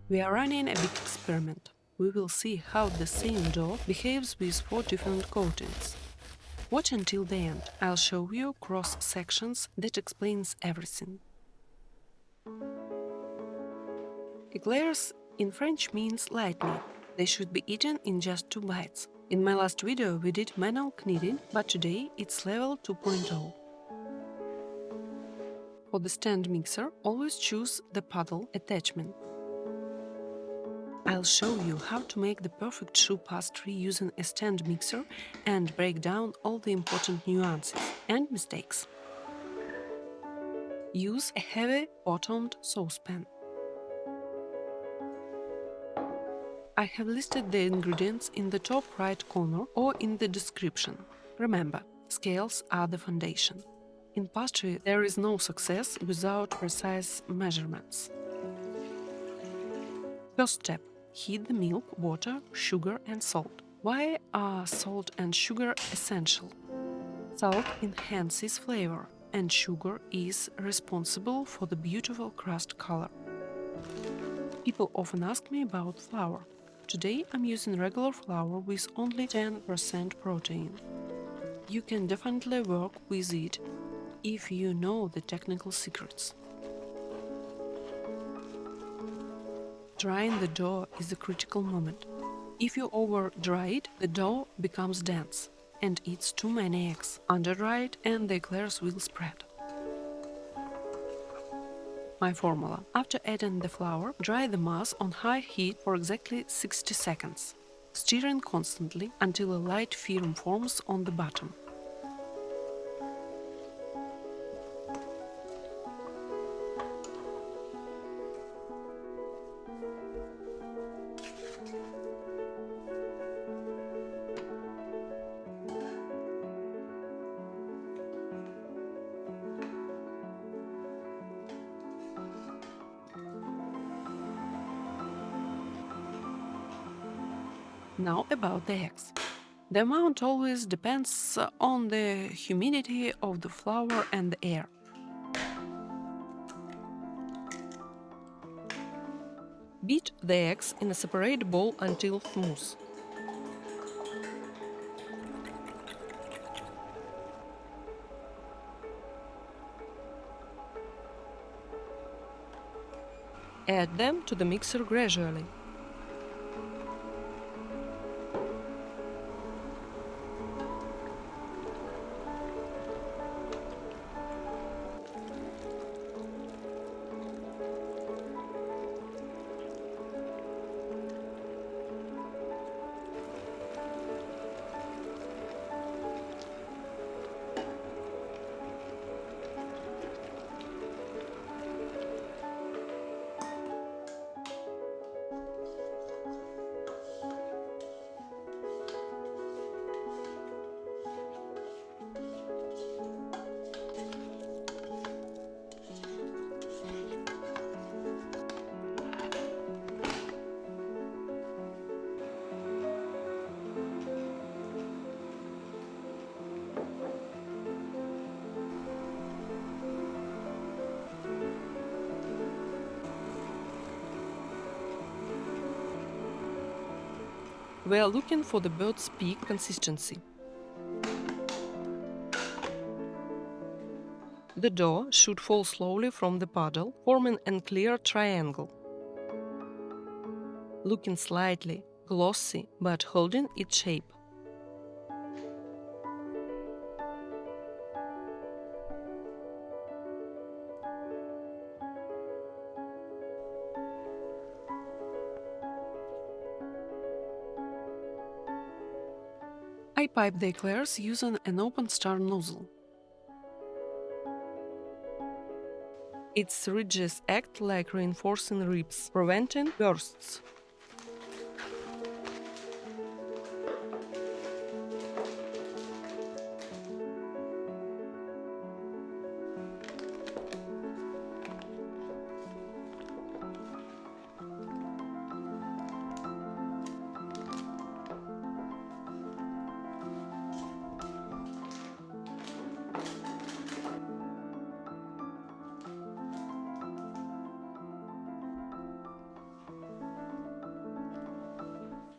We are running a big experiment. We will see how the same dough behaves with 4 different coatings. Watch until the end. I'll show you cross sections that explains everything. Eclairs in French means lightning. They should be eaten in just 2 bites. In my last video we did manual kneading, but today it's level 2.0. For the stand mixer, always choose the paddle attachment. I'll show you how to make the perfect choux pastry using a stand mixer and break down all the important nuances and mistakes. Use a heavy bottomed saucepan. I have listed the ingredients in the top right corner or in the description. Remember, scales are the foundation. In pastry, there is no success without precise measurements. First step. Heat the milk, water, sugar and salt. Why are salt and sugar essential? Salt enhances flavor, and sugar is responsible for the beautiful crust color. People often ask me about flour. Today I'm using regular flour with only 10% protein. You can definitely work with it if you know the technical secrets. Drying the dough is a critical moment. If you over-dry it, the dough becomes dense and eats too many eggs. Under-dry it and the eclairs will spread. My formula. After adding the flour, dry the mass on high heat for exactly 60 seconds, stirring constantly until a light film forms on the bottom. Now about the eggs. The amount always depends on the humidity of the flour and the air. Beat the eggs in a separate bowl until smooth. Add them to the mixer gradually. We are looking for the bird's beak consistency. The dough should fall slowly from the puddle, forming a clear triangle. Looking slightly glossy, but holding its shape. I pipe the eclairs using an open star nozzle. Its ridges act like reinforcing ribs, preventing bursts.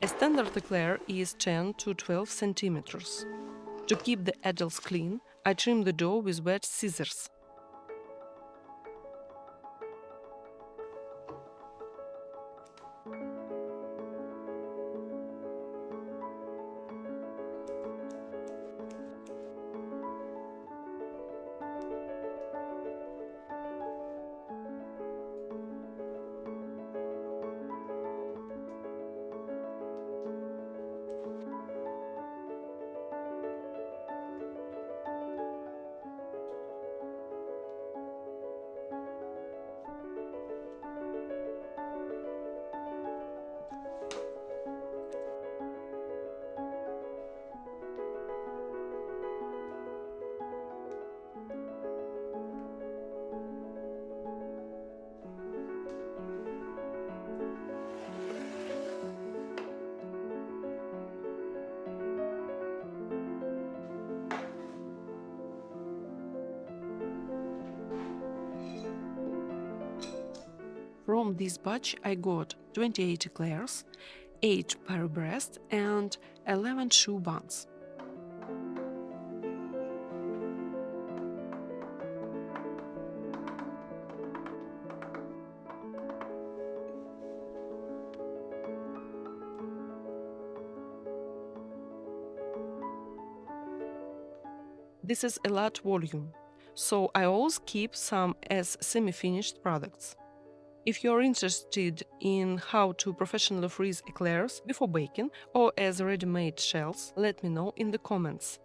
A standard eclair is 10 to 12 centimeters. To keep the edges clean, I trim the dough with wet scissors. From this batch I got 28 eclairs, 8 Paris-Brest and 11 Choux buns. This is a large volume, so I always keep some as semi-finished products. If you're interested in how to professionally freeze eclairs before baking or as ready-made shells, let me know in the comments.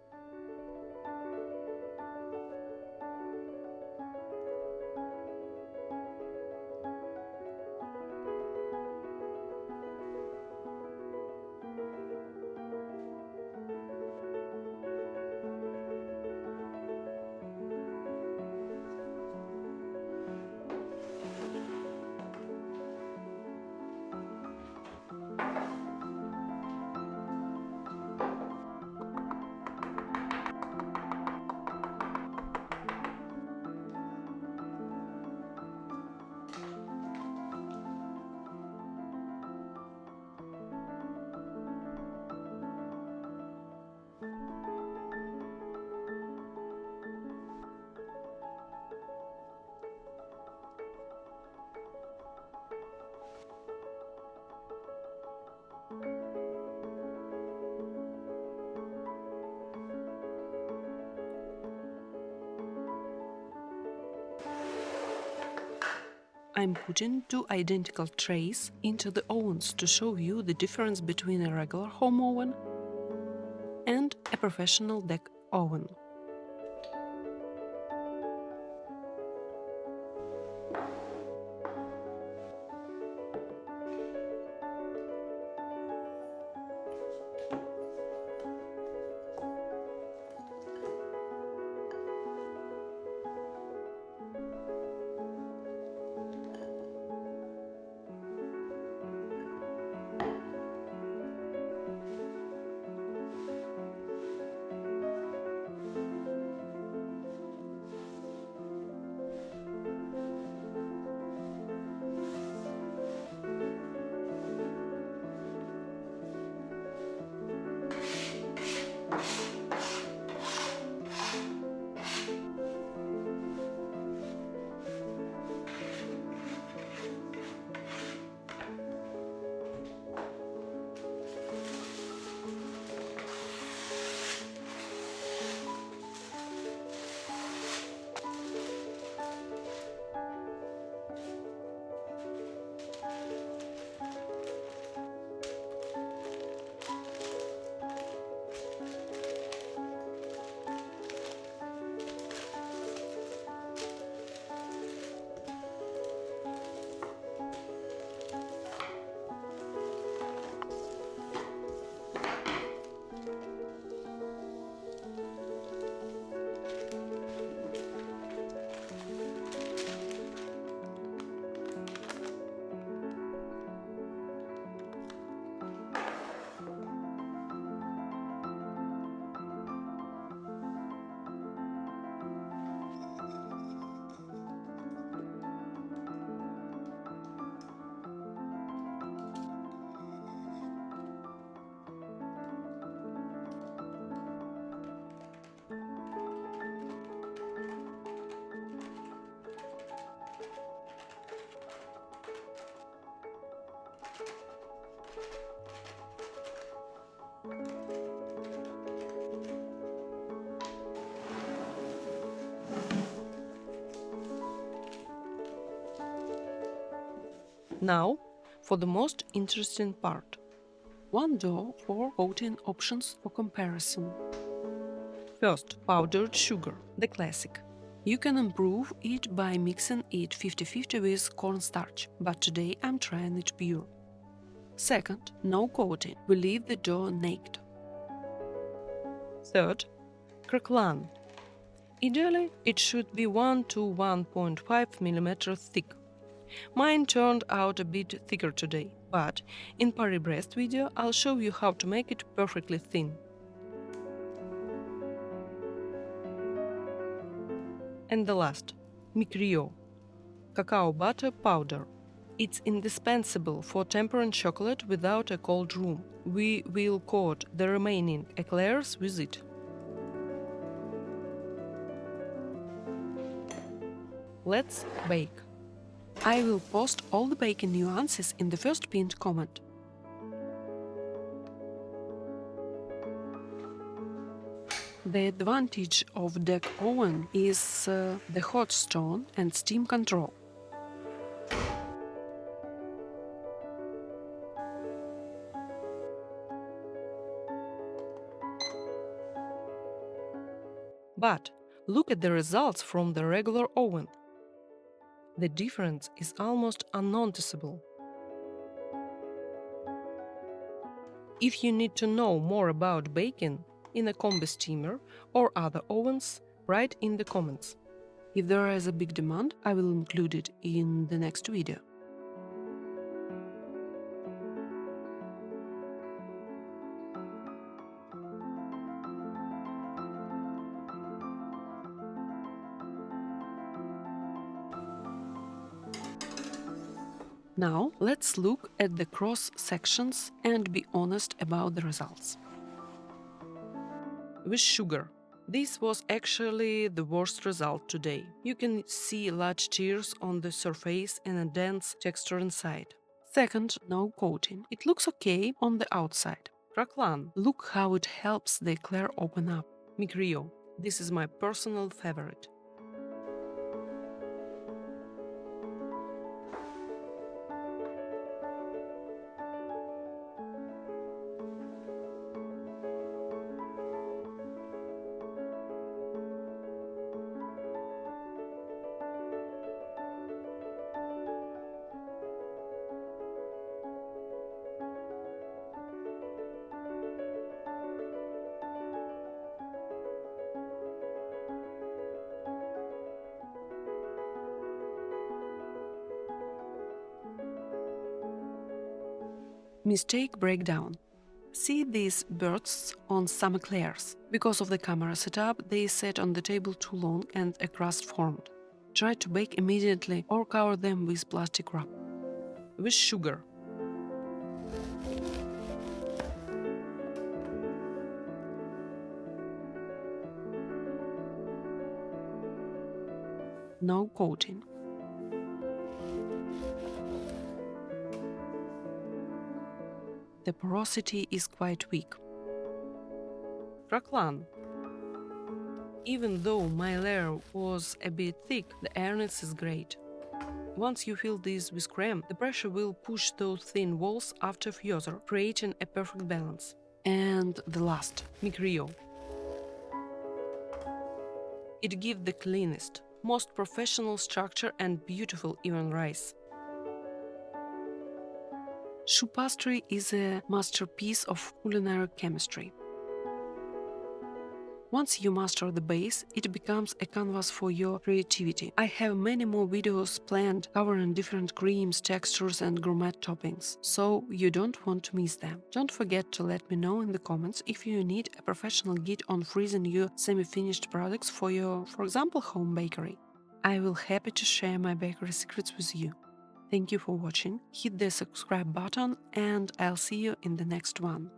I'm putting 2 identical trays into the ovens to show you the difference between a regular home oven and a professional deck oven. Now, for the most interesting part. One dough, 4 coating options for comparison. First, powdered sugar, the classic. You can improve it by mixing it 50-50 with cornstarch, but today I'm trying it pure. Second, no coating, we leave the dough naked. Third, Craquelin. Ideally, it should be 1 to 1.5 mm thick. Mine turned out a bit thicker today, but in Paris-Brest video I'll show you how to make it perfectly thin. And the last, Mycryo, cacao butter powder. It's indispensable for tempering chocolate without a cold room. We will coat the remaining eclairs with it. Let's bake. I will post all the baking nuances in the first pinned comment. The advantage of deck oven is the hot stone and steam control. But look at the results from the regular oven. The difference is almost unnoticeable. If you need to know more about baking in a combi steamer or other ovens, write in the comments. If there is a big demand, I will include it in the next video. Now let's look at the cross sections and be honest about the results. With sugar. This was actually the worst result today. You can see large tears on the surface and a dense texture inside. Second, no coating. It looks okay on the outside. Craquelin. Look how it helps the eclair open up. Mycryo. This is my personal favorite. Mistake breakdown. See these bursts on some eclairs. Because of the camera setup, they sat on the table too long and a crust formed. Try to bake immediately or cover them with plastic wrap. With sugar. No coating. The porosity is quite weak. Craquelin. Even though my layer was a bit thick, the airness is great. Once you fill this with cream, the pressure will push those thin walls after further, creating a perfect balance. And the last, Mycryo. It gives the cleanest, most professional structure and beautiful even rise. Choux pastry is a masterpiece of culinary chemistry. Once you master the base, it becomes a canvas for your creativity. I have many more videos planned covering different creams, textures and gourmet toppings, so you don't want to miss them. Don't forget to let me know in the comments if you need a professional guide on freezing your semi-finished products for your, for example, home bakery. I will happy to share my bakery secrets with you. Thank you for watching, hit the subscribe button and I'll see you in the next one.